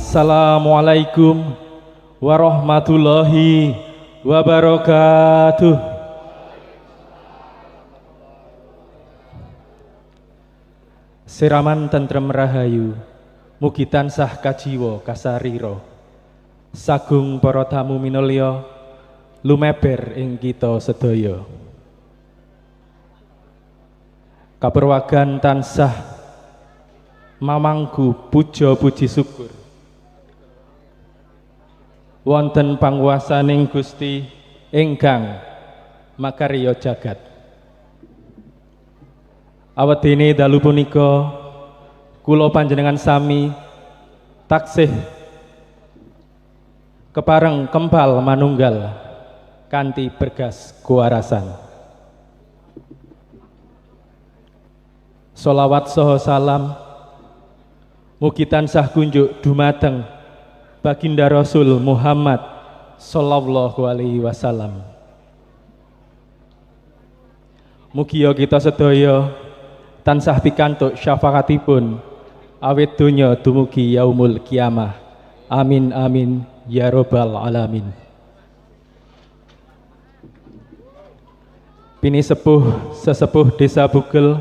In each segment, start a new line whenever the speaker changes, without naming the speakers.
Assalamualaikum warahmatullahi wabarakatuh. Siraman tentrem rahayu, mugi tansah kajiwa kasarira. Sagung para tamu minulya lumeber ing kita sedaya. Kaperwagan tansah mamangku puja puji syukur wonten panguwasaning Gusti ingkang makarya jagat. Awedene dalu punika kula panjenengan sami taksih kepareng kempal manunggal kanthi bergas kuwarasan. Sholawat saha salam mugi tansah kunjuk dumateng Baginda Rasul Muhammad sallallahu alaihi wasallam. Mugi kita sedaya tansah pikantuk syafaatipun awit donya dumugi yaumul kiamah. Amin amin ya robbal alamin. Pini sesepuh Desa Bugel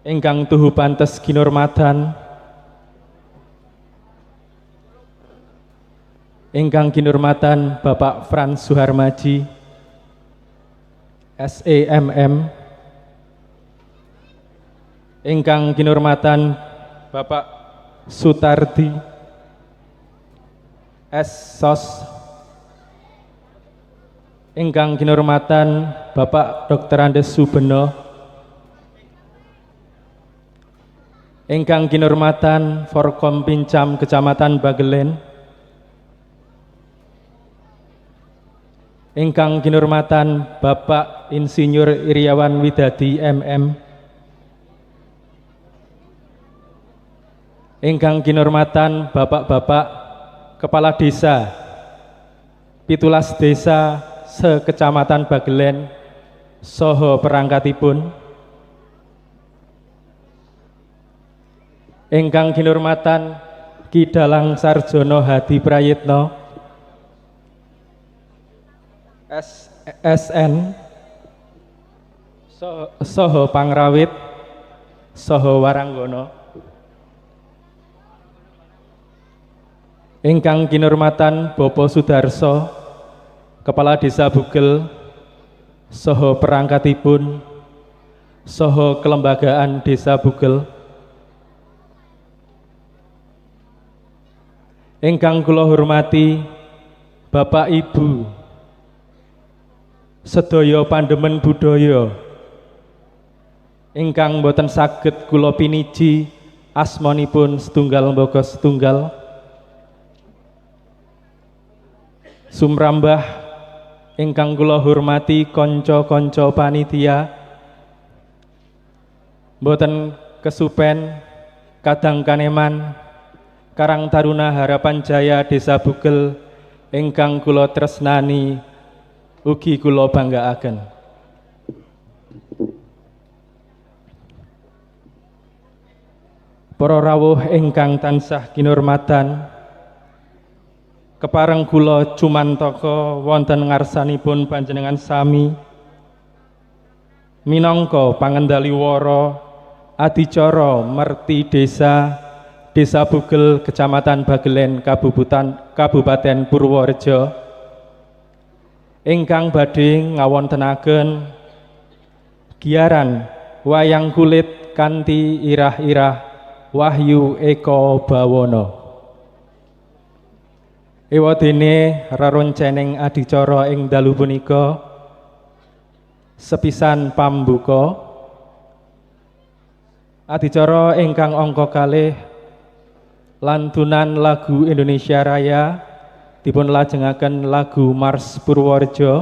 ingkang tuhu pantes kinurmatan, ingkang kinurmatan Bapak Frans Suharmaji SEMM, ingkang kinurmatan Bapak Sutardi SSOS, ingkang kinurmatan Bapak Dr. Andes Subeno, ingkang kinurmatan Forkom Pincam Kecamatan Bagelen, ingkang kinurmatan Bapak Insinyur Iriawan Widadi MM, ingkang kinurmatan Bapak-bapak Kepala Desa 17 desa sekecamatan Bagelen saha perangkatipun, ingkang kinurmatan Ki Dalang Sarjono Hadi Prayitno SN saha Pangrawit saha Waranggono, ingkang kinurmatan Bapak Sudarso Kepala Desa Bugel saha perangkatipun saha kelembagaan Desa Bugel, ingkang kula hormati Bapak Ibu sedaya pandemen budaya ingkang boten saged kula piniji asmanipun setunggal mbaka setunggal, sumrambah ingkang kula hormati kanca-kanca panitia, boten kesupen Kadang Kaneman Karang Taruna Harapan Jaya Desa Bugel ingkang kula tresnani ugi kula banggaaken. Para rawuh ingkang tansah kinurmatan, kepareng kula cumantaka wonten ngarsanipun panjenengan sami minangka pangendali wara adicara merti Desa Bugel Kecamatan Bagelen Kabupaten Purworejo ingkang badhe ngawontenaken giaran wayang kulit kanthi irah-irah Wahyu Eko Bawono. Ewadene reroncening adicara ing dalu punika sepisan pambuka adicara ingkang angka kalih lantunan lagu Indonesia Raya dipun lajengaken lagu Mars Purworejo.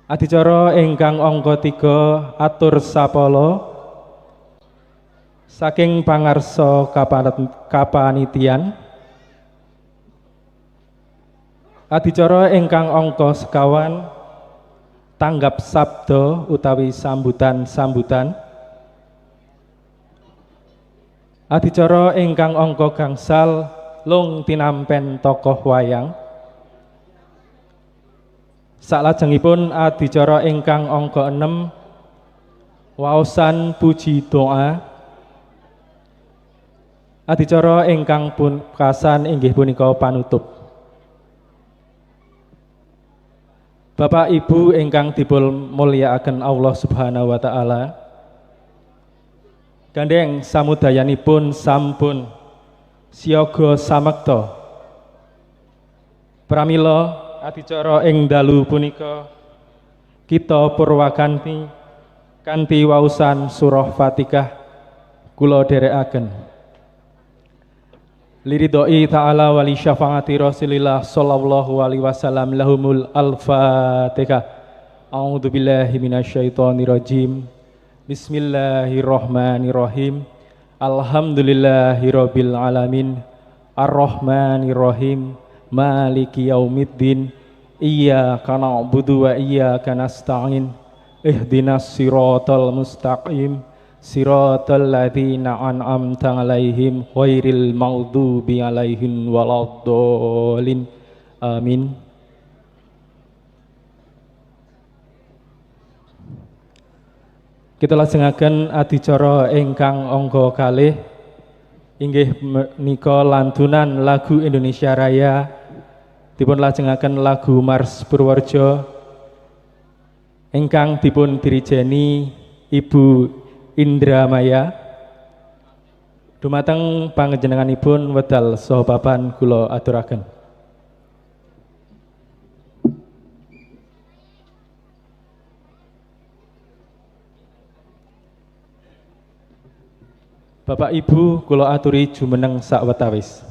Adicara ingkang angka 3 atur sapala saking pangarsa kapanitian. Adicara ingkang angka 50 tanggap sabda utawi sambutan-sambutan. Adicara ingkang angka gangsal lung tinampen tokoh wayang. Salajengipun adicara ingkang angka 6 waosan puji doa. Adicara ingkang pungkasan inggih punika panutup. Bapak Ibu ingkang dipun mulyakaken Allah Subhanahu wa taala. Gandeng samudayanipun sampun siaga samekta. Pramila adicara ing dalu punika kita purwakanthi kanthi waosan surah Fatihah kula dherekaken. Liridhoi ta'ala wali syafaati Rasulillah sallallahu alaihi wasallam lahumul al-Fatihah. A'udzubillahi minasyaitonirrajim. Bismillahirrahmanirrahim. Alhamdulillahirabbil alamin. Arrahmanirrahim. Maliki yaumiddin. Iyyaka na'budu wa iyyaka nasta'in. Ihdinas siratal mustaqim. Siratal ladzina an'amta 'alaihim ghairil maghdubi 'alaihim waladdallin. Amin. Kita lajengaken adicara ingkang angka kalih inggih menika lantunan lagu Indonesia Raya, dipun lajengaken lagu Mars Purworejo ingkang dipun dirijeni Ibu Indramaya. Dumateng panjenenganipun wedal saha papan kula aturaken. Bapak Ibu kula aturi jumeneng sawetawis.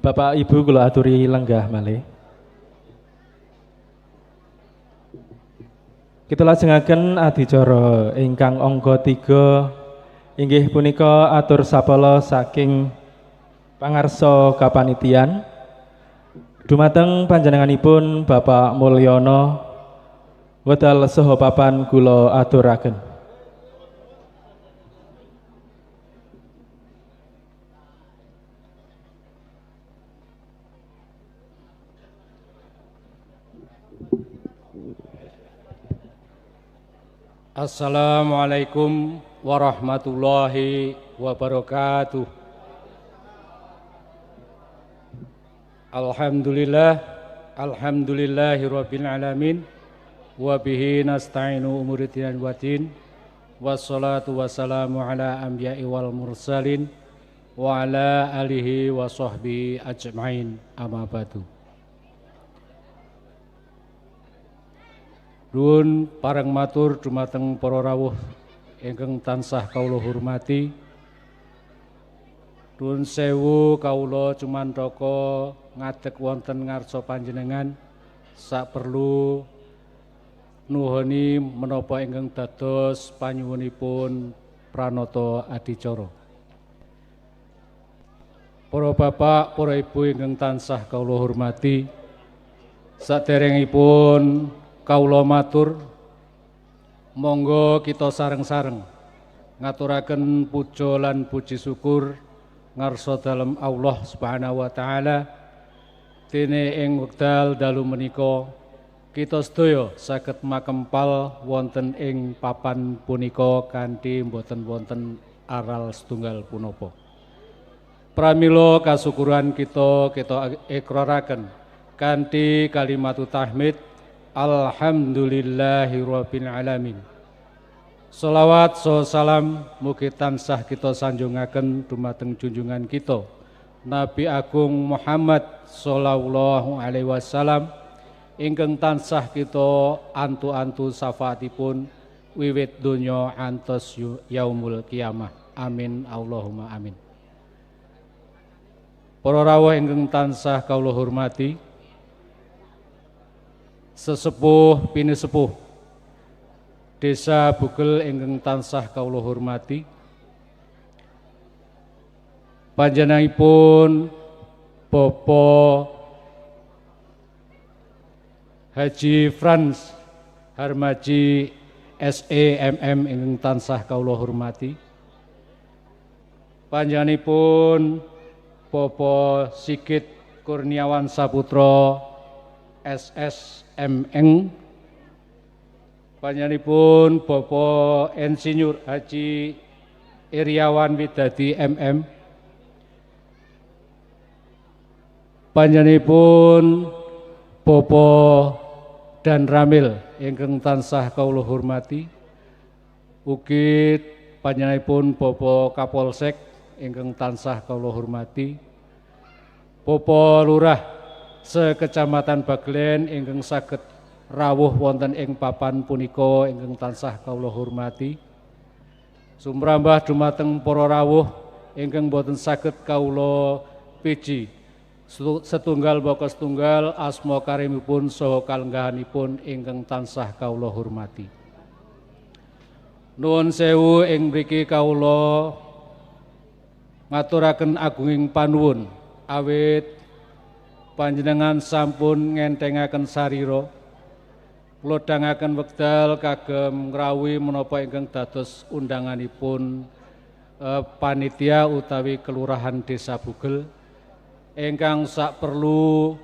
Bapak Ibu kula aturi lenggah malih. Kita lajengaken adicara ingkang angka 3 inggih punika atur sapala saking pangarsa kapanitian dumateng panjenenganipun Bapak Mulyono wedal saha papan kula aturaken.
Assalamualaikum warahmatullahi wabarakatuh. Alhamdulillahirabbil alamin wa bihi nasta'inu umuri din wa din wassalatu wassalamu ala anbiya'i wal mursalin wa ala alihi wa sahbihi ajmain amma ba'du. Nuwun pareng matur dumateng para rawuh ingkang tansah kawula hormati. Nuwun sewu kawula cumantaka ngadeg wonten ngarsa panjenengan saperlu nuhuni menapa ingkang dados panyuwunipun pranata adicara. Para bapak, para ibu ingkang tansah kawula hormati, saderengipun kawula matur, monggo kita sareng-sareng ngaturaken puja lan puji syukur ngarsa dalem Allah Subhanahu wa taala dene ing wekdal dalu menika kita sedaya saged makempal wonten ing papan punika kanthi boten wonten aral setunggal punapa. Pramila kasukuran kita ikraraken kanthi kalimat tahmid Alhamdulillahirabbil alamin. Sholawat salam mugi tansah kita sanjungaken dumateng junjungan kita Nabi Agung Muhammad sallallahu alaihi wasallam ingkang tansah kita antu-antu syafaatipun wiwit donya antos yaumul kiamah. Amin Allahumma amin. Para rawuh ingkang tansah kawula hormati, sesepuh pinisepuh Desa Bugel ingkang tansah kawula hormati, panjenenganipun Bapak Haji Frans Harmaji SEMM ingkang tansah kawula hormati, panjenenganipun Bapak Sigit Kurniawan Saputra SSMN, panjenenganipun Bapak Insinyur Haji Iriawan Widadi MM, panjenenganipun Bapak Dan Ramil ingkang tansah kawula hormati, ugi panjenenganipun Bapak Kapolsek ingkang tansah kawula hormati, Bapak Lurah Sekecamatan Baglen ingkang saged rawuh wonten ing papan punika ingkang tansah kawula hormati. Sumrambah dumateng para rawuh ingkang boten saged kawula piji. Setunggal baka setunggal asma karimipun saha kalenggahanipun ingkang tansah kawula hormati. Nuwun sewu ing mriki kawula ngaturaken agunging panuwun awit panjenengan sampun ngentengaken sarira, kula dangaken wekdal kagem ngrawuhi menapa ingkang dados undanganipun panitia utawi kelurahan Desa Bugel ingkang sak perlu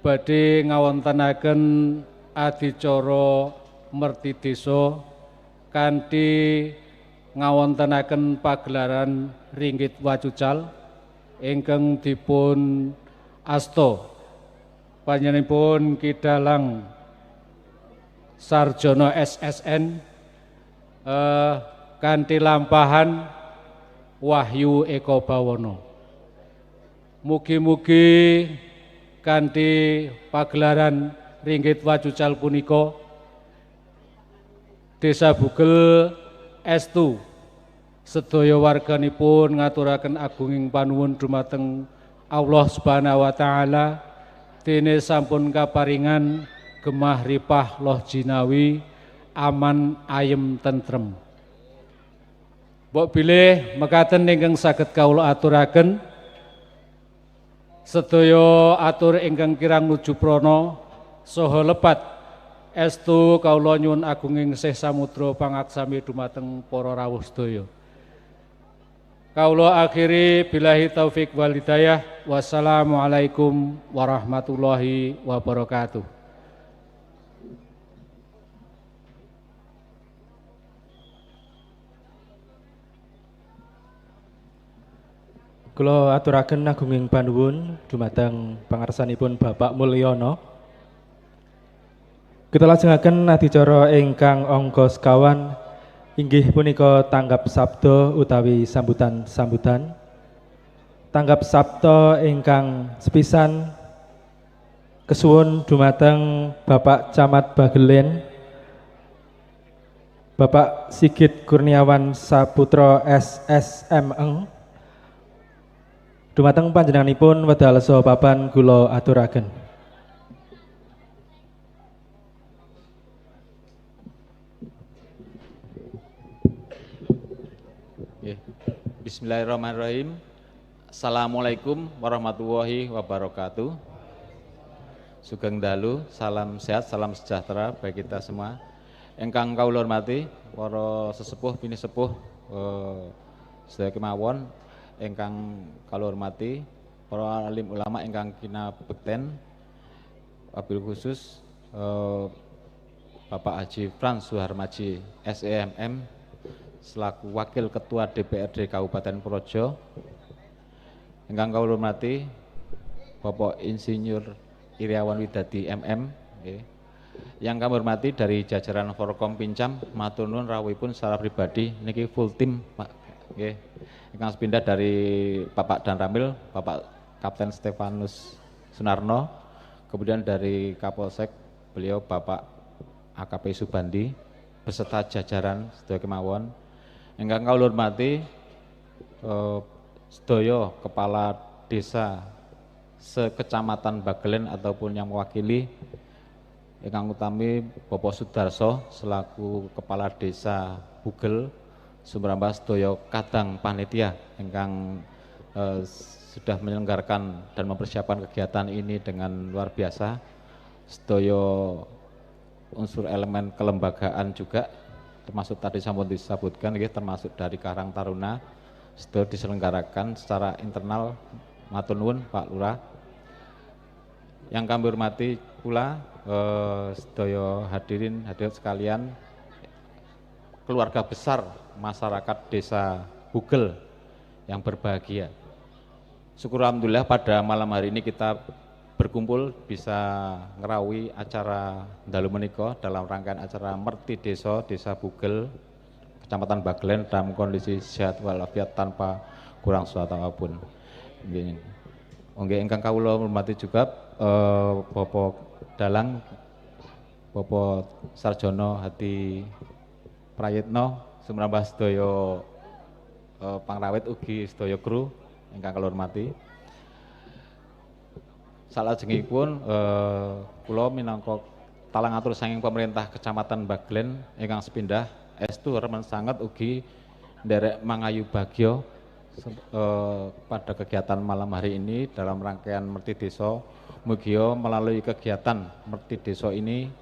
badhe ngawontenaken adicara merti desa kanthi ngawontenaken pagelaran ringgit wacucal ingkang dipun asta panjenenganipun Kidalang Sarjana SSN kanthi lampahan Wahyu Eko Bawono. Mugi-mugi kanthi pagelaran ringgit wacucal punika Desa Bugel estu sedaya warganipun ngaturaken agunging panuwun dumateng Allah Subhanahu wa taala dene sampun kaparingan gemah ripah loh jinawi aman ayem tentrem. Mbok bilih mekaten ingkang saged kawula aturaken sedaya atur ingkang kirang nuju prana saha lepat estu kawula nyuwun agunging sih samudra pangaksami dumateng para rawuh sedaya. Kawula akhiri billahi taufik wal hidayah. Wassalamualaikum warahmatullahi wabarakatuh.
Kula aturaken agunging panuwun dumateng pangarsanipun Bapak Mulyono. Kita lajengaken adicara ingkang angka sekawan inggih punika tanggap sabda utawi sambutan-sambutan. Tanggap sabda ingkang sepisan kesuwun dumateng Bapak Camat Bagelen, Bapak Sigit Kurniawan Saputra SSM dumateng panjenenganipun wedal saha papan kula aturaken.
Bismillahirrahmanirrahim. Assalamualaikum warahmatullahi wabarakatuh. Sugeng dalu, salam sehat, salam sejahtera bagi kita semua. Ingkang kawula hormati para sesepuh pinisepuh sedaya kemawon, ingkang kawula hormati para alim ulama ingkang kinabekten, wabil khusus Bapak Haji Frans Suharmaji SEMM selaku Wakil Ketua DPRD Kabupaten Projo, ingkang kawula hormati Bapak Insinyur Iriawan Widadi MM, yang kami hormati dari jajaran Forkom Pincam, matur nuwun rawuhipun secara pribadi niki full tim Pak, ingkang sepindah dari Bapak Dan Ramil, Bapak Kapten Stefanus Sunarno, kemudian dari Kapolsek beliau Bapak AKP Subandi beserta jajaran sedaya kemawon. Ingkang kawula hormati sedaya kepala desa sekecamatan Bagelen ataupun yang mewakili, ingkang utami Bapak Sudarso selaku kepala desa Bugel, Sumberambah sedaya kadang panitia ingkang sudah menyelenggarakan dan mempersiapkan kegiatan ini dengan luar biasa, sedaya unsur elemen kelembagaan juga termasuk tadi sampun disebutkan, termasuk dari Karang Taruna sudah diselenggarakan secara internal. Matur nuwun Pak Lurah. Yang kami hormati pula sedaya hadirin hadirat sekalian, keluarga besar masyarakat Desa Bugel yang berbahagia. Syukur alhamdulillah pada malam hari ini kita berkumpul bisa ngerawi acara dalu menika dalam rangkaian acara Merti Desa Bugel Kecamatan Bagelen dalam kondisi sehat walafiat tanpa kurang suatu apapun. Nggih ingkang kawula hormati juga Bapak Dalang, Bapak Sarjono Hadi Prayitno, sumrambah sedaya pangrawit ugi sedaya kru ingkang kawula hormati. Salajengipun kula minangka talang atur saking pemerintah Kecamatan Bagelen ingkang sepindah estu remen sanget ugi nderek mangayu bagya pada kegiatan malam hari ini dalam rangkaian Merti Desa. Mugi melalui kegiatan Merti Desa ini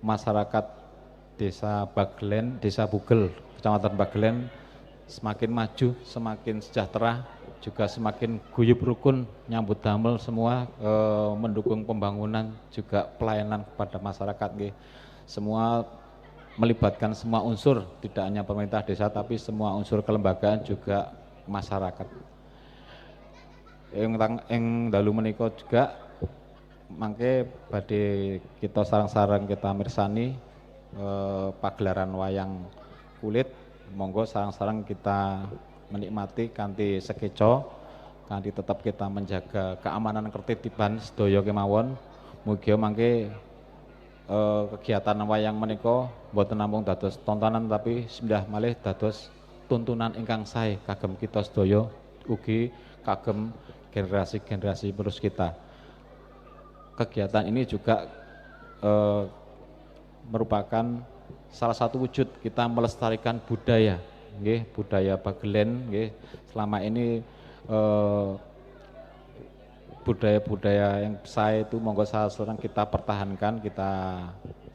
masyarakat Desa Bagelen, Desa Bugel, Kecamatan Bagelen semakin maju, semakin sejahtera, juga semakin guyub rukun, nyambut damel semua, mendukung pembangunan juga pelayanan kepada masyarakat. Semua melibatkan semua unsur, tidak hanya pemerintah desa tapi semua unsur kelembagaan juga masyarakat. Ing dalu menika juga mangke badhe kita sareng-sareng kita mirsani pagelaran wayang kulit. Monggo sareng-sareng kita menikmati kanthi sekeca, kanthi tetap kita menjaga keamanan ketertiban sedaya kemawon. Mugi mangke kegiatan wayang menika boten namung dados tontonan tapi sindah malih dados tuntunan ingkang sae kagem kita sedaya, ugi kagem generasi-generasi penerus kita. Kegiatan ini juga merupakan salah satu wujud kita melestarikan budaya, nggih, budaya Bagelen, nggih. Selama ini budaya-budaya yang saya itu monggo sekarang kita pertahankan, kita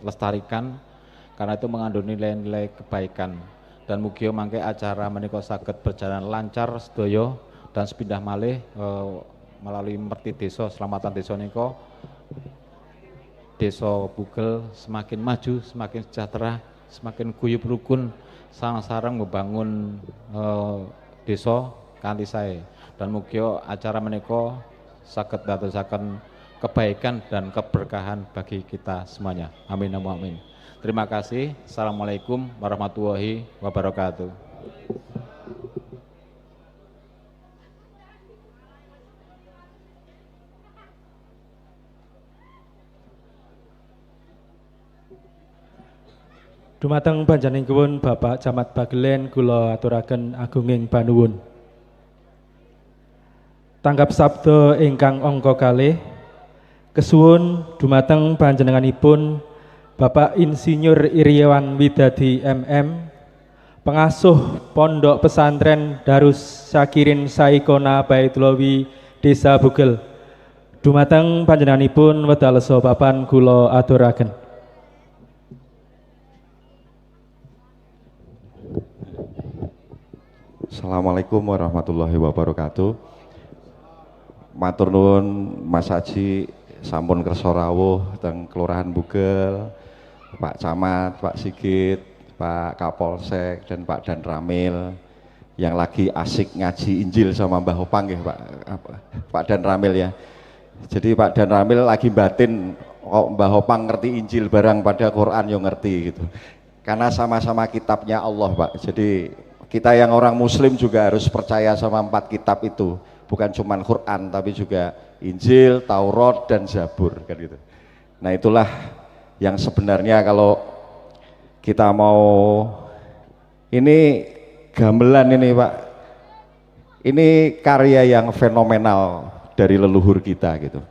lestarikan karena itu mengandung nilai-nilai kebaikan. Dan mugi mangke acara menika saged berjalan lancar sedaya dan sepindah malih melalui Merti Desa Selamatan Desa niko Desa Bugel semakin maju, semakin sejahtera, semakin guyub rukun, sareng-sareng membangun desa kanthi sae. Dan mugi acara menika saged dadosaken kebaikan dan keberkahan bagi kita semuanya. Amin amin. Terima kasih. Assalamualaikum warahmatullahi wabarakatuh.
Dumateng panjenenganipun Bapak Camat Bagelen kula aturaken agunging panuwun. Tanggap sabda ingkang angka kalih kesuwun dumateng panjenenganipun Bapak Insinyur Iriawan Widadi MM, pengasuh Pondok Pesantren Darus Syakirin Saikona Baitulawi Desa Bugel. Dumateng panjenenganipun wedal sopapan kula aturaken.
Assalamualaikum warahmatullahi wabarakatuh. Matur nuwun Mas Haji sampun kersa rawuh teng Kelurahan Bugel, Pak Camat, Pak Sigit, Pak Kapolsek dan Pak Dan Ramil yang lagi asik ngaji Injil sama Mbah Hopang ya Pak Dan Ramil ya. Jadi Pak Dan Ramil lagi batin kok Mbah Hopang ngerti Injil barang pada Quran yang ngerti gitu. Karena sama-sama kitabnya Allah Pak. Jadi kita yang orang muslim juga harus percaya sama 4 kitab itu, bukan cuma Quran tapi juga Injil, Taurat dan Zabur kan gitu. Nah itulah yang sebenarnya kalau kita mau ini gamelan ini Pak, ini karya yang fenomenal dari leluhur kita gitu.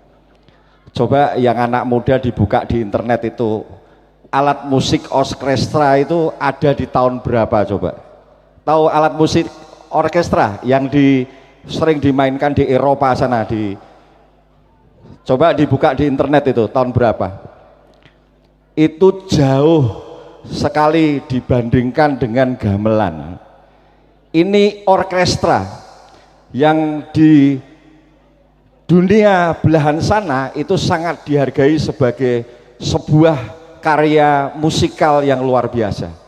Coba yang anak muda dibuka di internet itu, alat musik orkestra itu ada di tahun berapa coba? Tahu alat musik orkestra yang sering dimainkan di Eropa sana, coba dibuka di internet itu tahun berapa? Itu jauh sekali dibandingkan dengan gamelan. Ini orkestra yang di dunia belahan sana itu sangat dihargai sebagai sebuah karya musikal yang luar biasa.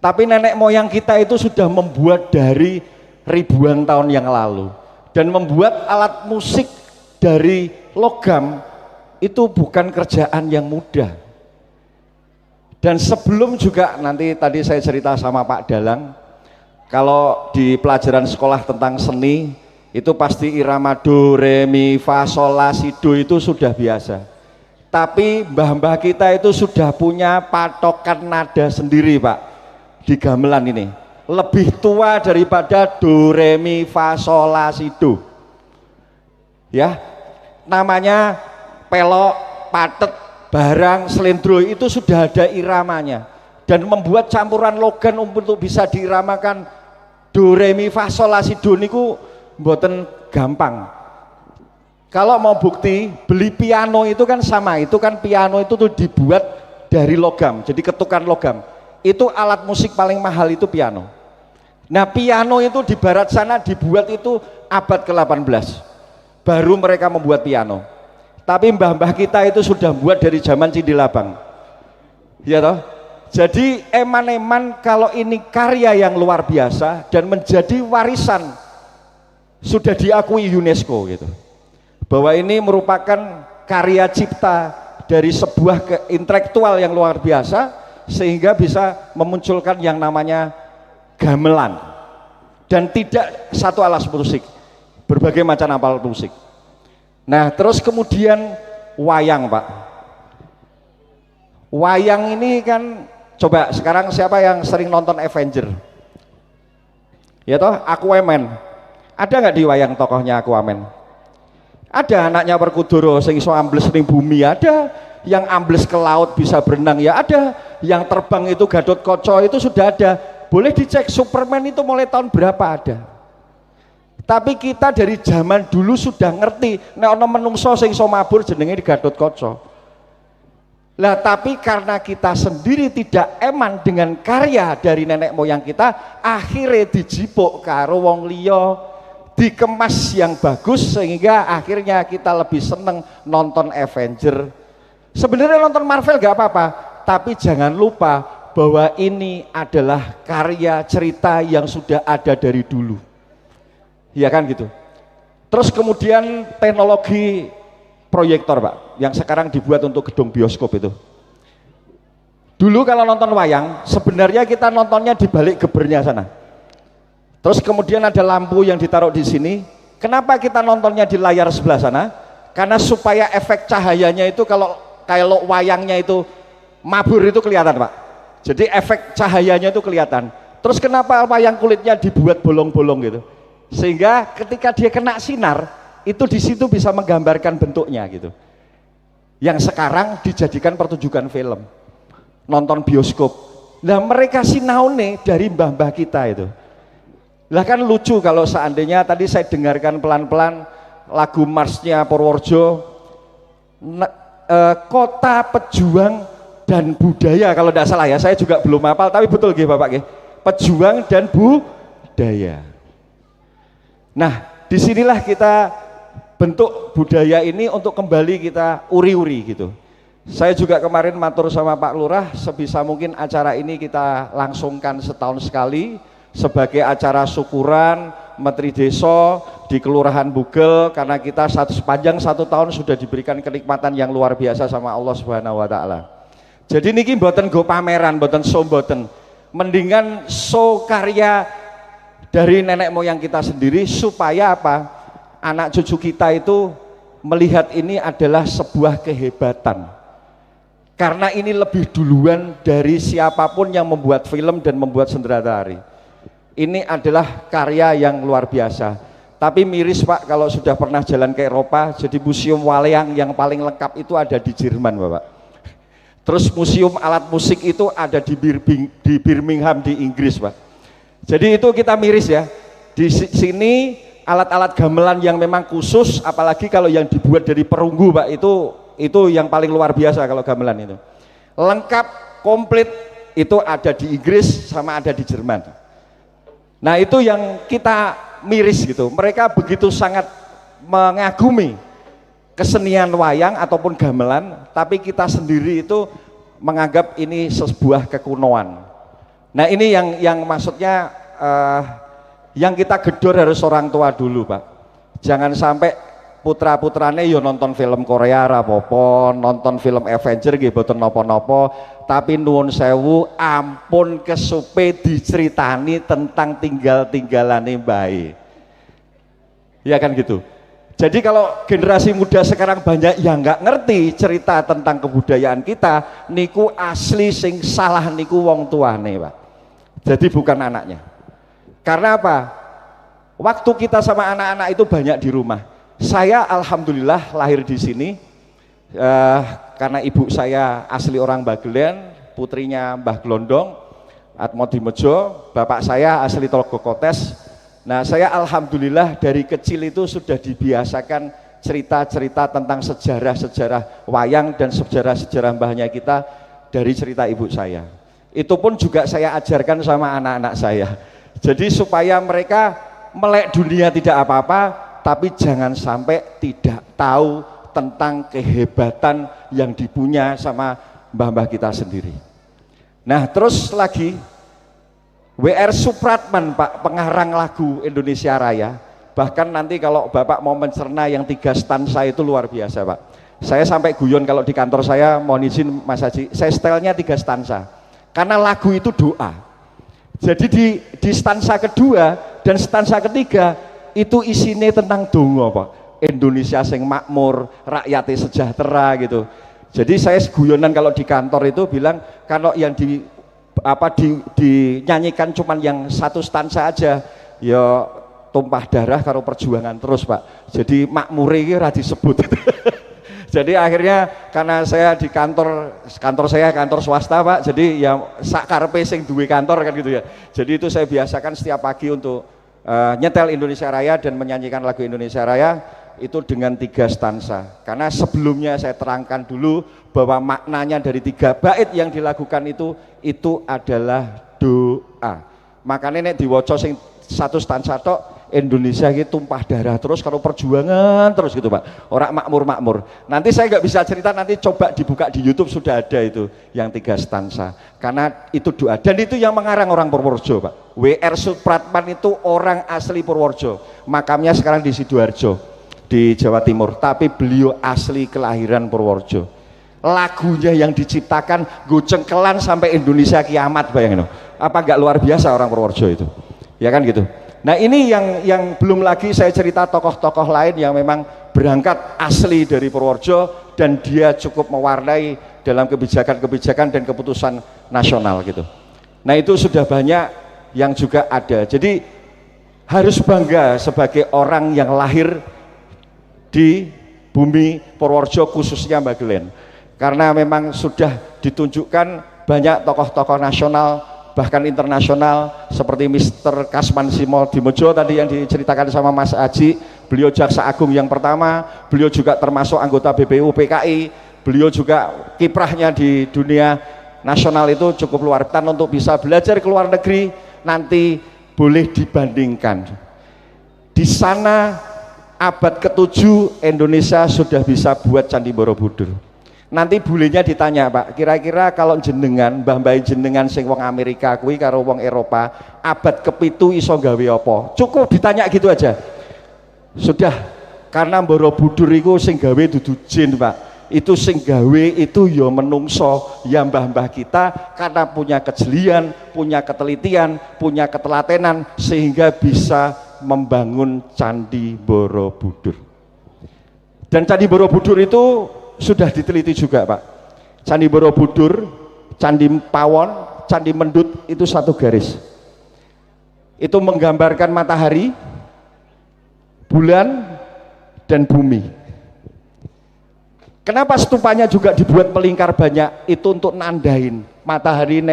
Tapi nenek moyang kita itu sudah membuat dari ribuan tahun yang lalu, dan membuat alat musik dari logam itu bukan kerjaan yang mudah. Dan sebelum juga nanti tadi saya cerita sama Pak Dalang, kalau di pelajaran sekolah tentang seni itu pasti irama do, re, mi, fa, sol, la, si, do itu sudah biasa. Tapi mbah-mbah kita itu sudah punya patokan nada sendiri Pak. Di gamelan ini lebih tua daripada do, re, mi, fa, sol, la, si, do ya, namanya pelok, patet, barang, selendro itu sudah ada iramanya, dan membuat campuran logan untuk bisa diiramakan do, re, mi, fa, sol, la, si, do niku mboten gampang. Kalau mau bukti beli piano itu kan sama, itu kan piano itu tuh dibuat dari logam, jadi ketukan logam. Itu alat musik paling mahal itu piano. Nah piano itu di barat sana dibuat itu abad ke-18 baru mereka membuat piano. Tapi mbah-mbah kita itu sudah buat dari zaman Cindilabang ya toh. Jadi eman-eman kalau ini karya yang luar biasa dan menjadi warisan, sudah diakui UNESCO gitu, bahwa ini merupakan karya cipta dari sebuah intelektual yang luar biasa, sehingga bisa memunculkan yang namanya gamelan. Dan tidak satu alat musik, berbagai macam alat musik. Nah terus kemudian wayang Pak. Wayang ini kan, coba sekarang siapa yang sering nonton Avenger? Ya toh, Aquaman. Ada nggak di wayang tokohnya Aquaman? Ada anaknya Werkudara sing iso ambles ning bumi, ada yang ambles ke laut bisa berenang ya ada, yang terbang itu Gatotkaca itu sudah ada. Boleh dicek Superman itu mulai tahun berapa ada. Tapi kita dari zaman dulu sudah ngerti nek ana menungso sing iso mabur jenenge Gatotkaca. Lah tapi karena kita sendiri tidak eman dengan karya dari nenek moyang kita, akhirnya dijipuk karo wong liya, dikemas yang bagus sehingga akhirnya kita lebih seneng nonton Avenger. Sebenarnya nonton Marvel gak apa-apa, tapi jangan lupa bahwa ini adalah karya cerita yang sudah ada dari dulu. Ya kan gitu. Terus kemudian teknologi proyektor Pak, yang sekarang dibuat untuk gedung bioskop itu. Dulu kalau nonton wayang, sebenarnya kita nontonnya di balik gebernya sana. Terus kemudian ada lampu yang ditaruh di sini. Kenapa kita nontonnya di layar sebelah sana? Karena supaya efek cahayanya itu kalau wayangnya itu mabur itu kelihatan Pak. Jadi efek cahayanya itu kelihatan. Terus kenapa wayang kulitnya dibuat bolong-bolong gitu? Sehingga ketika dia kena sinar, itu di situ bisa menggambarkan bentuknya gitu. Yang sekarang dijadikan pertunjukan film, nonton bioskop. Nah mereka sinaune dari mbah-mbah kita itu. Lah kan lucu kalau seandainya tadi saya dengarkan pelan-pelan lagu marsnya Purworejo, kota pejuang dan budaya kalau tidak salah ya, saya juga belum hafal tapi betul nggih Bapak nggih. Pejuang dan budaya. Nah, disinilah kita bentuk budaya ini untuk kembali kita uri-uri gitu. Saya juga kemarin matur sama Pak Lurah, sebisa mungkin acara ini kita langsungkan setahun sekali sebagai acara syukuran Menteri Desa di Kelurahan Bugel, karena kita sepanjang 1 tahun sudah diberikan kenikmatan yang luar biasa sama Allah Subhanahu wa taala. Jadi niki mboten go pameran, mboten show mboten. Mendingan show karya dari nenek moyang kita sendiri supaya apa? Anak cucu kita itu melihat ini adalah sebuah kehebatan. Karena ini lebih duluan dari siapapun yang membuat film dan membuat sutradara. Ini adalah karya yang luar biasa. Tapi miris Pak kalau sudah pernah jalan ke Eropa, jadi museum wayang yang paling lengkap itu ada di Jerman Bapak. Terus museum alat musik itu ada di Birmingham di Inggris Pak. Jadi itu kita miris ya. Di sini alat-alat gamelan yang memang khusus, apalagi kalau yang dibuat dari perunggu Pak, itu yang paling luar biasa kalau gamelan itu. Lengkap, komplit, itu ada di Inggris sama ada di Jerman. Nah itu yang kita miris gitu. Mereka begitu sangat mengagumi kesenian wayang ataupun gamelan, tapi kita sendiri itu menganggap ini sebuah kekunoan. Nah ini yang maksudnya yang kita gedor harus orang tua dulu Pak. Jangan sampai putra-putrane yo nonton film Korea rapopo, nonton film Avenger nggih boten napa-napa, tapi nuwun sewu ampun kesupe diceritani tentang tinggal-tinggalane mbae. Ya kan gitu. Jadi kalau generasi muda sekarang banyak yang nggak ngerti cerita tentang kebudayaan kita, niku asli sing salah niku wong tuane Pak. Jadi bukan anaknya. Karena apa? Waktu kita sama anak-anak itu banyak di rumah. Saya alhamdulillah lahir di sini karena ibu saya asli orang Bagelen, putrinya Mbah Glondong, Atmodimejo, bapak saya asli Tologokotes. Nah saya alhamdulillah dari kecil itu sudah dibiasakan cerita-cerita tentang sejarah-sejarah wayang dan sejarah-sejarah mbahnya kita dari cerita ibu saya. Itu pun juga saya ajarkan sama anak-anak saya. Jadi supaya mereka melek dunia tidak apa-apa, tapi jangan sampai tidak tahu tentang kehebatan yang dipunya sama mbah-mbah kita sendiri. Nah terus lagi W.R. Supratman Pak, pengarang lagu Indonesia Raya. Bahkan nanti kalau Bapak mau mencerna yang 3 stansa itu luar biasa Pak. Saya sampai guyon kalau di kantor saya, mohon izin Mas Haji, saya setelnya 3 stansa. Karena lagu itu doa. Jadi di stansa kedua dan stansa ketiga itu isinya tentang donga Pak. Indonesia sing makmur, rakyatnya sejahtera gitu. Jadi saya guyonan kalau di kantor itu bilang kalau yang dinyanyikan cuman yang 1 stansa aja, ya tumpah darah karo perjuangan terus Pak. Jadi makmure iki ora disebut. Jadi akhirnya karena saya di kantor saya kantor swasta Pak, jadi ya sak karepe sing duwe kantor kan gitu ya. Jadi itu saya biasakan setiap pagi untuk nyetel Indonesia Raya dan menyanyikan lagu Indonesia Raya itu dengan 3 stansa. Karena sebelumnya saya terangkan dulu bahwa maknanya dari 3 bait yang dilakukan itu adalah doa. Makanya nek diwaca sing 1 stansa tok Indonesia ini tumpah darah terus kalau perjuangan terus gitu Pak, orang makmur. Nanti saya nggak bisa cerita, nanti coba dibuka di YouTube sudah ada itu yang 3 stansa, karena itu doa dan itu yang mengarang orang Purworejo Pak. W.R. Supratman itu orang asli Purworejo, makamnya sekarang di Sidoarjo di Jawa Timur, tapi beliau asli kelahiran Purworejo. Lagunya yang diciptakan gocengkelan sampai Indonesia kiamat, bayangin apa nggak luar biasa orang Purworejo itu, ya kan gitu. Nah ini yang belum lagi saya cerita tokoh-tokoh lain yang memang berangkat asli dari Purworejo dan dia cukup mewarnai dalam kebijakan-kebijakan dan keputusan nasional gitu. Nah itu sudah banyak yang juga ada. Jadi harus bangga sebagai orang yang lahir di bumi Purworejo khususnya Mbak Glen. Karena memang sudah ditunjukkan banyak tokoh-tokoh nasional bahkan internasional seperti Mr. Kasman Simo Dimojo tadi yang diceritakan sama Mas Aji, beliau jaksa agung yang pertama, beliau juga termasuk anggota BPU PKI, beliau juga kiprahnya di dunia nasional itu cukup luar biasa. Untuk bisa belajar ke luar negeri nanti boleh dibandingkan di sana abad ke-7 Indonesia sudah bisa buat Candi Borobudur. Nanti bulenya ditanya Pak, kira-kira kalau jenengan, mbah-mbah jenengan sing wong Amerika kuwi karo wong Eropa, abad ke-7 iso gawe apa? Cukup ditanya gitu aja. Sudah, karena Borobudur itu sing gawe dudu jin Pak. Itu sing gawe itu ya menungso, ya mbah-mbah kita karena punya kejelian, punya ketelitian, punya ketelatenan sehingga bisa membangun Candi Borobudur. Dan Candi Borobudur itu sudah diteliti juga Pak. Candi Borobudur, Candi Pawon, Candi Mendut itu satu garis. Itu menggambarkan matahari, bulan, dan bumi. Kenapa stupanya juga dibuat melingkar banyak? Itu untuk nandain matahari.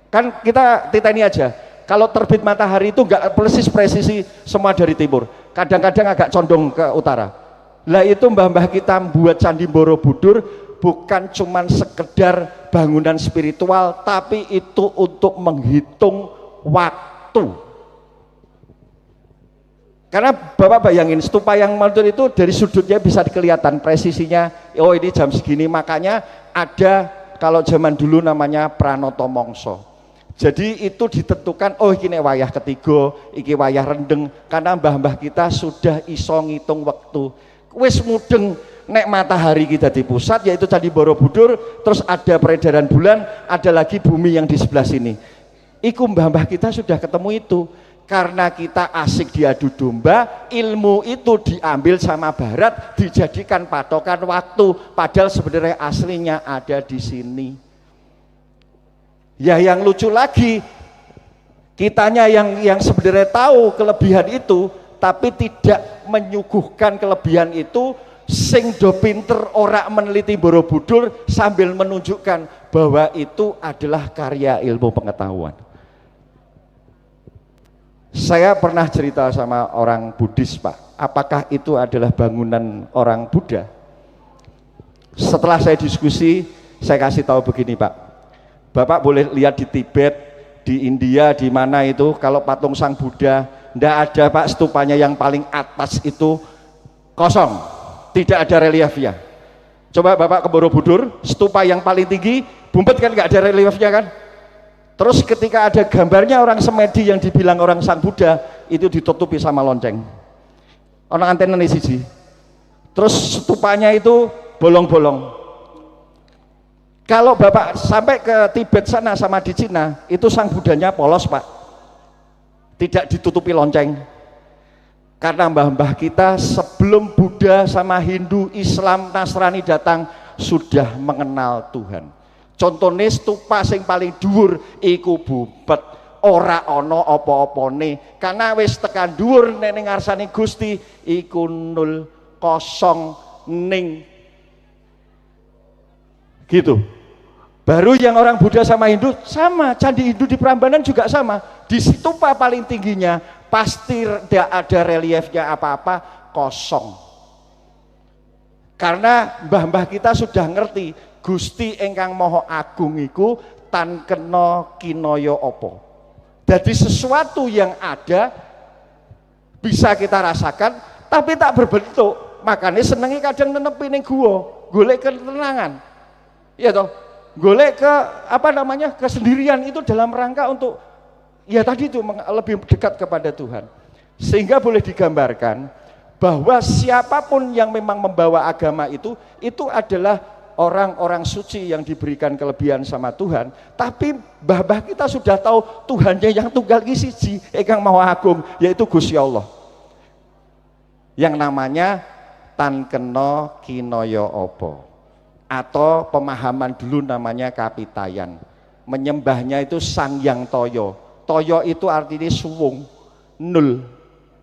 Kan kita titeni aja. Kalau terbit matahari itu enggak presisi semua dari timur. Kadang-kadang agak condong ke utara. Lah itu mbah-mbah kita buat Candi Borobudur bukan cuman sekedar bangunan spiritual, tapi itu untuk menghitung waktu. Karena Bapak bayangin stupa yang Maldun itu dari sudutnya bisa kelihatan presisinya, oh ini jam segini, makanya ada kalau zaman dulu namanya Pranoto Mongso. Jadi itu ditentukan, oh ini wayah ketiga, iki wayah rendeng, karena mbah-mbah kita sudah iso ngitung waktu. Wis mudeng nek matahari kita di pusat yaitu Candi Borobudur, terus ada peredaran bulan, ada lagi bumi yang di sebelah sini. Iku mbah-mbah kita sudah ketemu itu. Karena kita asik diadu domba, ilmu itu diambil sama barat, dijadikan patokan waktu, padahal sebenarnya aslinya ada di sini. Ya yang lucu lagi, kitanya yang sebenarnya tahu kelebihan itu tapi tidak menyuguhkan kelebihan itu, sing do pinter ora meneliti Borobudur sambil menunjukkan bahwa itu adalah karya ilmu pengetahuan. Saya pernah cerita sama orang Buddhis Pak, apakah itu adalah bangunan orang Buddha? Setelah saya diskusi, saya kasih tahu begini Pak, Bapak boleh lihat di Tibet, di India, di mana itu kalau patung Sang Buddha ndak ada Pak, stupanya yang paling atas itu kosong, tidak ada reliefnya. Coba Bapak ke Borobudur, stupa yang paling tinggi, bumpet kan nggak ada reliefnya kan? Terus ketika ada gambarnya orang Semedi yang dibilang orang Sang Buddha, itu ditutupi sama lonceng. Orang antena nih siji. Terus stupanya itu bolong-bolong. Kalau Bapak sampai ke Tibet sana sama di Cina, itu Sang Buddhanya polos Pak. Tidak ditutupi lonceng. Karena mbah-mbah kita sebelum Buddha sama Hindu, Islam, Nasrani datang sudah mengenal Tuhan. Contohnya stupa sing paling dhuwur iku bumpet. ora ana apa-apane karena wis tekan dhuwur nek ning ngarsane Gusti iku nul kosong ning gitu. Baru yang orang Buddha sama Hindu sama, candi Hindu di Prambanan juga sama. Di stupa paling tingginya pasti tidak ada reliefnya apa-apa, kosong. Karena mbah-mbah kita sudah ngerti Gusti ingkang Maha Agung iku tan kena kinaya apa. Jadi sesuatu yang ada bisa kita rasakan tapi tak berbentuk. Makanya senengi kadang nenepi ning gua, golek ketenangan. Iya toh? Golek ke kesendirian itu dalam rangka untuk ya tadi itu lebih dekat kepada Tuhan. Sehingga boleh digambarkan bahwa siapapun yang memang membawa agama itu adalah orang-orang suci yang diberikan kelebihan sama Tuhan. Tapi mbah-mbah kita sudah tahu Tuhannya yang tunggal siji ingkang Maha Agung, yaitu Gusti Allah. Yang namanya tan kena kinaya apa, atau pemahaman dulu namanya kapitayan. Menyembahnya itu Sang Yang Toyo. Toyo itu artinya suwung, nul.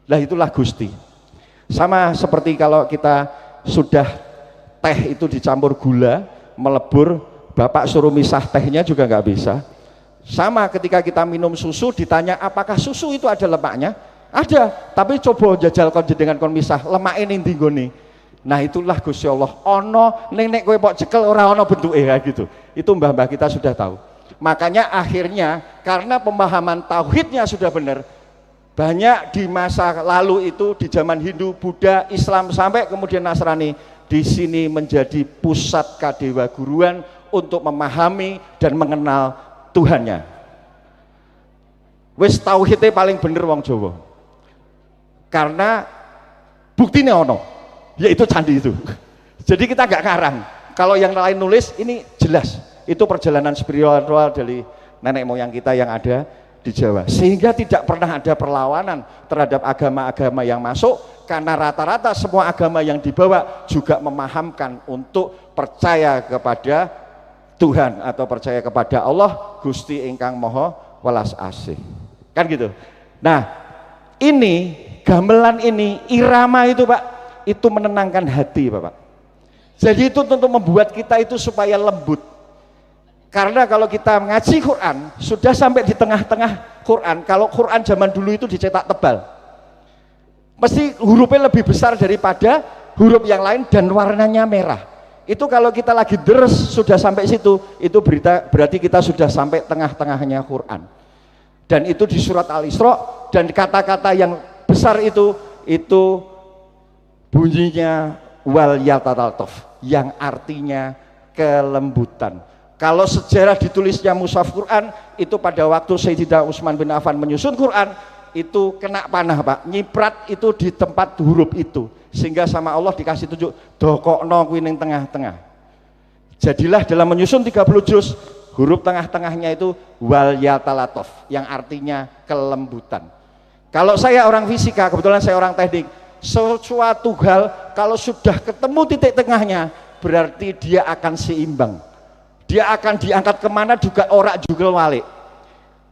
Lah itulah Gusti. Sama seperti kalau kita sudah teh itu dicampur gula, melebur, bapak suruh misah tehnya juga nggak bisa. Sama ketika kita minum susu, ditanya apakah susu itu ada lemaknya? Ada, tapi coba jajal kon dengan kon misah, lemak ini tinggoni. Nah itulah Gusti Allah. Ono nek kowe pok cekel ora ono bentuke kayak gitu. Itu mbah-mbah kita sudah tahu. Makanya akhirnya karena pemahaman tauhidnya sudah benar, banyak di masa lalu itu di zaman Hindu, Buddha, Islam sampai kemudian Nasrani di sini menjadi pusat kadewa guruan untuk memahami dan mengenal Tuhannya. Wis tauhidnya paling bener wong Jawa. Karena buktinya ono, yaitu candi itu. Jadi kita nggak karang. Kalau yang lain nulis ini jelas, itu perjalanan spiritual dari nenek moyang kita yang ada di Jawa. Sehingga tidak pernah ada perlawanan terhadap agama-agama yang masuk. Karena rata-rata semua agama yang dibawa juga memahamkan untuk percaya kepada Tuhan atau percaya kepada Allah Gusti ingkang Maha Welas Asih. Kan gitu. Nah, ini gamelan ini irama itu Pak, itu menenangkan hati Bapak. Jadi itu untuk membuat kita itu supaya lembut. Karena kalau kita ngaji Quran sudah sampai di tengah-tengah Quran, kalau Quran zaman dulu itu dicetak tebal. Mesti hurufnya lebih besar daripada huruf yang lain dan warnanya merah. Itu kalau kita lagi deres sudah sampai situ, itu berarti kita sudah sampai tengah-tengahnya Quran. Dan itu di surat Al-Isra, dan kata-kata yang besar itu bunyinya wal yatataltof, yang artinya kelembutan. Kalau sejarah ditulisnya mushaf Quran itu pada waktu Sayyidina Utsman bin Affan menyusun Quran, itu kena panah Pak, nyiprat itu di tempat huruf itu, sehingga sama Allah dikasih tunjuk dokokno kuwi ning tengah-tengah. Jadilah dalam menyusun 30 juz, huruf tengah-tengahnya itu wal yatalatof, yang artinya kelembutan. Kalau saya orang fisika, kebetulan saya orang teknik, sesuatu hal kalau sudah ketemu titik tengahnya berarti dia akan seimbang, dia akan diangkat kemana juga orak juga walik.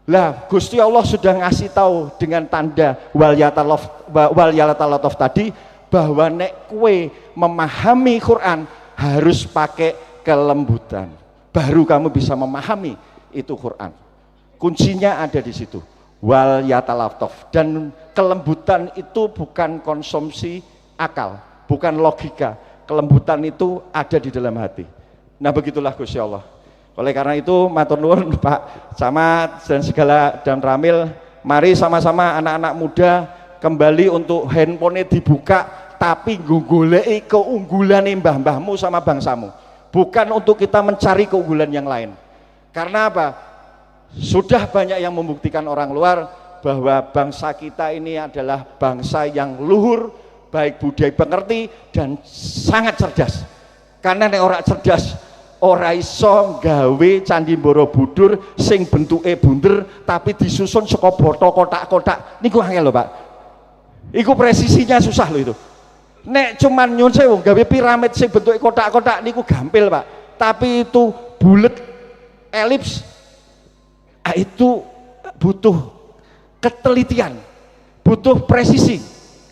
Lah Gusti Allah sudah ngasih tahu dengan tanda wal yatalatalof tadi bahwa nek kue memahami Quran harus pakai kelembutan, baru kamu bisa memahami itu Quran. Kuncinya ada di situ, wal yatalatalof. Dan kelembutan itu bukan konsumsi akal, bukan logika. Kelembutan itu ada di dalam hati. Nah begitulah Gusti Allah. Oleh karena itu matur nuwun Pak Camat dan segala dan Ramil, mari sama-sama anak-anak muda kembali untuk handphone dibuka, tapi goleki keunggulan mbah-mbahmu sama bangsamu, bukan untuk kita mencari keunggulan yang lain. Karena apa? Sudah banyak yang membuktikan orang luar bahwa bangsa kita ini adalah bangsa yang luhur, baik budaya pengerti dan sangat cerdas. Karena nek ora cerdas ora iso gawe Candi Borobudur sing bentuke bunder tapi disusun saka botol kotak-kotak niku angel lho Pak. Iku presisinya susah loh itu. Nek cuman nyun sewu gawe piramid sing bentuke kotak-kotak niku gampil Pak. Tapi itu bulet elips itu butuh ketelitian, butuh presisi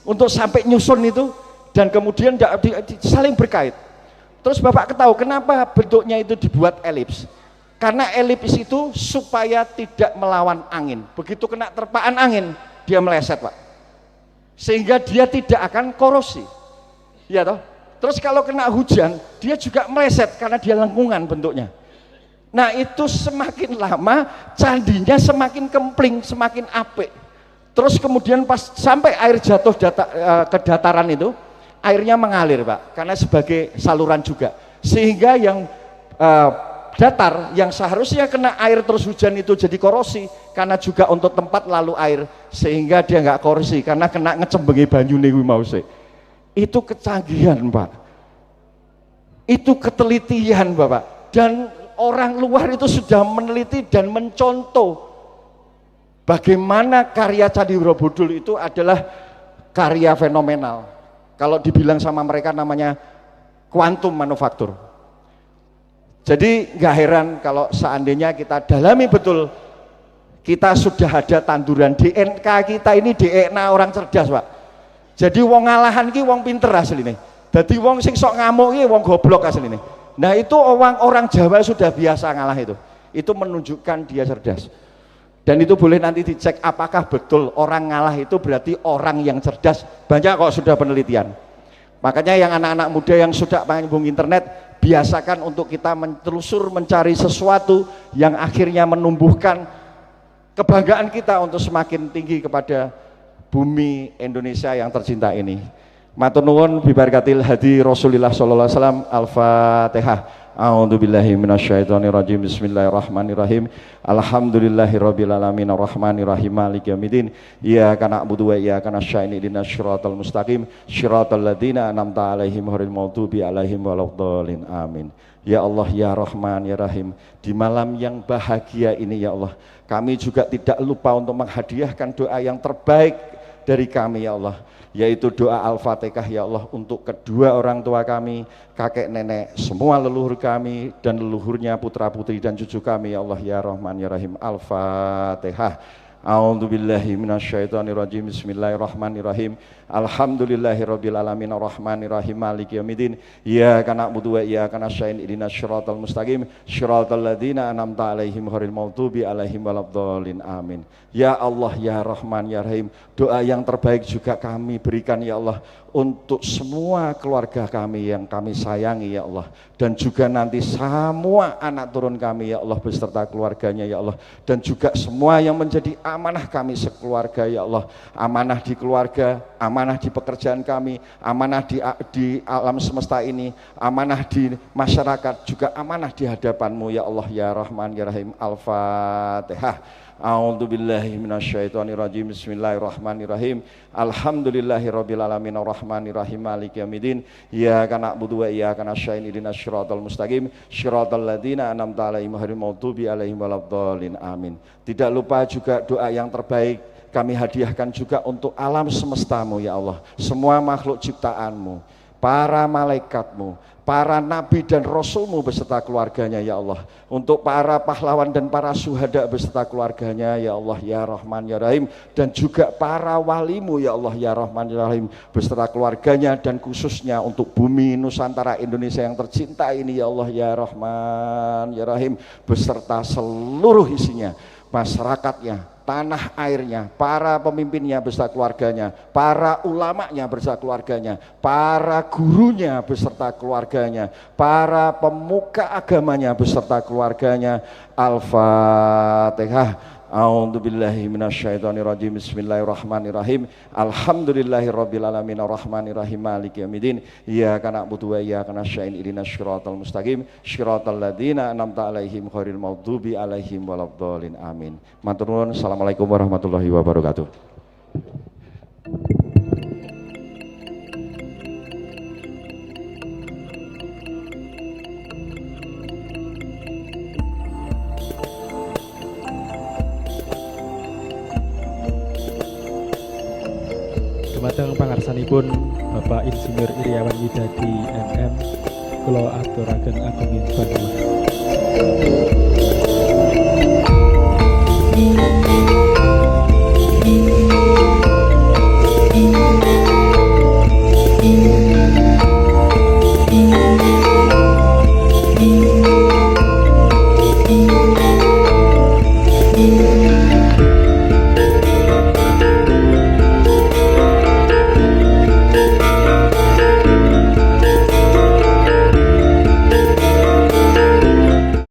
untuk sampai nyusun itu, dan kemudian saling berkait. Terus Bapak ketahui kenapa bentuknya itu dibuat elips? Karena elips itu supaya tidak melawan angin. Begitu kena terpaan angin, dia meleset, Pak. Sehingga dia tidak akan korosi. Ya toh? Terus kalau kena hujan, dia juga meleset karena dia lengkungan bentuknya. Nah, itu semakin lama candinya semakin kempling, semakin apik. Terus kemudian pas sampai air jatuh ke dataran itu, airnya mengalir, Pak, karena sebagai saluran juga. Sehingga yang datar, yang seharusnya kena air terus hujan itu jadi korosi, karena juga untuk tempat lalu air, sehingga dia nggak korosi karena kena ngecembengi banyune kuwi mau sih. Itu kecanggihan, Pak. Itu ketelitian, Bapak. Dan orang luar itu sudah meneliti dan mencontoh bagaimana karya Candi Borobudur itu adalah karya fenomenal. Kalau dibilang sama mereka namanya quantum manufaktur. Jadi nggak heran kalau seandainya kita dalami betul, kita sudah ada tanduran DNK kita ini DNA orang cerdas, Pak. Jadi wong ngalahan ki wong pinter asline. Dadi wong sing sok ngamuk ki wong goblok asline. Nah, itu orang Jawa sudah biasa ngalah itu. Itu menunjukkan dia cerdas. Dan itu boleh nanti dicek apakah betul orang ngalah itu berarti orang yang cerdas. Banyak kok sudah penelitian. Makanya yang anak-anak muda yang sudah penghubung internet, biasakan untuk kita menelusur mencari sesuatu yang akhirnya menumbuhkan kebanggaan kita untuk semakin tinggi kepada bumi Indonesia yang tercinta ini. Matur nuwun bibarakatil hadi Rasulillah sallallahu alaihi wasallam. Al-Fatihah. A'udzubillahi minasyaitonirrajim. Bismillahirrahmanirrahim. Alhamdulillahirabbil alamin arrahmanirrahim maliki yaumiddin. Iyyaka na'budu wa iyyaka nasta'in ihdinas siratal mustaqim siratal ladzina an'amta 'alaihim ghairil maghdubi 'alaihim waladdallin. Amin. Ya Allah, ya Rahman, ya Rahim, di malam yang bahagia ini ya Allah, kami juga tidak lupa untuk menghadiahkan doa yang terbaik dari kami ya Allah, yaitu doa Al-Fatihah ya Allah untuk kedua orang tua kami, kakek nenek, semua leluhur kami dan leluhurnya putra putri dan cucu kami ya Allah ya Rahman ya Rahim. Al-Fatihah. A'udzubillahi minasyaitonirrajim. Bismillahirrahmanirrahim. Alhamdulillahirabbil alamin arrahmanirrahim maliki yaumiddin. Iyyaka na'budu wa iyyaka nasta'in ihdinas siratal mustaqim siratal ladzina an'amta 'alaihim ghairil maghdubi 'alaihim waladdallin. Amin. Ya Allah ya Rahman ya Rahim, doa yang terbaik juga kami berikan ya Allah untuk semua keluarga kami yang kami sayangi ya Allah, dan juga nanti semua anak turun kami ya Allah beserta keluarganya ya Allah, dan juga semua yang menjadi amanah kami sekeluarga ya Allah, amanah di keluarga, amanah di pekerjaan kami, amanah di alam semesta ini, amanah di masyarakat, juga amanah di hadapanmu ya Allah ya Rahman ya Rahim. Al-Fatihah. A'udzubillahi minasyaitonirrajim. Bismillahirrahmanirrahim. Alhamdulillahirabbil alamin arrahmanirrahim maliki yaumiddin. Iyyaka na'budu wa iyyaka nasta'in ihdinas siratal mustaqim siratal ladzina an'amta 'alaihim ghairil maghdubi 'alaihim waladdallin. Amin. Tidak lupa juga doa yang terbaik kami hadiahkan juga untuk alam semestamu ya Allah, semua makhluk ciptaanmu, para malaikatmu, para nabi dan rasulmu beserta keluarganya ya Allah, untuk para pahlawan dan para syuhada beserta keluarganya ya Allah ya Rahman ya Rahim, dan juga para walimu ya Allah ya Rahman ya Rahim beserta keluarganya, dan khususnya untuk bumi Nusantara Indonesia yang tercinta ini ya Allah ya Rahman ya Rahim beserta seluruh isinya, masyarakatnya, tanah airnya, para pemimpinnya beserta keluarganya, para ulamanya beserta keluarganya, para gurunya beserta keluarganya, para pemuka agamanya beserta keluarganya. Al-Fatihah. A'udzubillahi minasyaitonirrajim. Bismillahirrahmanirrahim. Alhamdulillahirabbil alamin arrahmanirrahim maliki yaumiddin. Iyyaka na'budu wa iyyaka nasta'in ihdinas siratal mustaqim siratal ladzina an'amta 'alaihim ghairil maghdubi 'alaihim waladdallin. Amin. Matur nuwun. Assalamualaikum warahmatullahi wabarakatuh.
Dumateng pangarsanipun Bapak Insinyur Iriawan Widadi MM, kula aturaken agunging panuwun.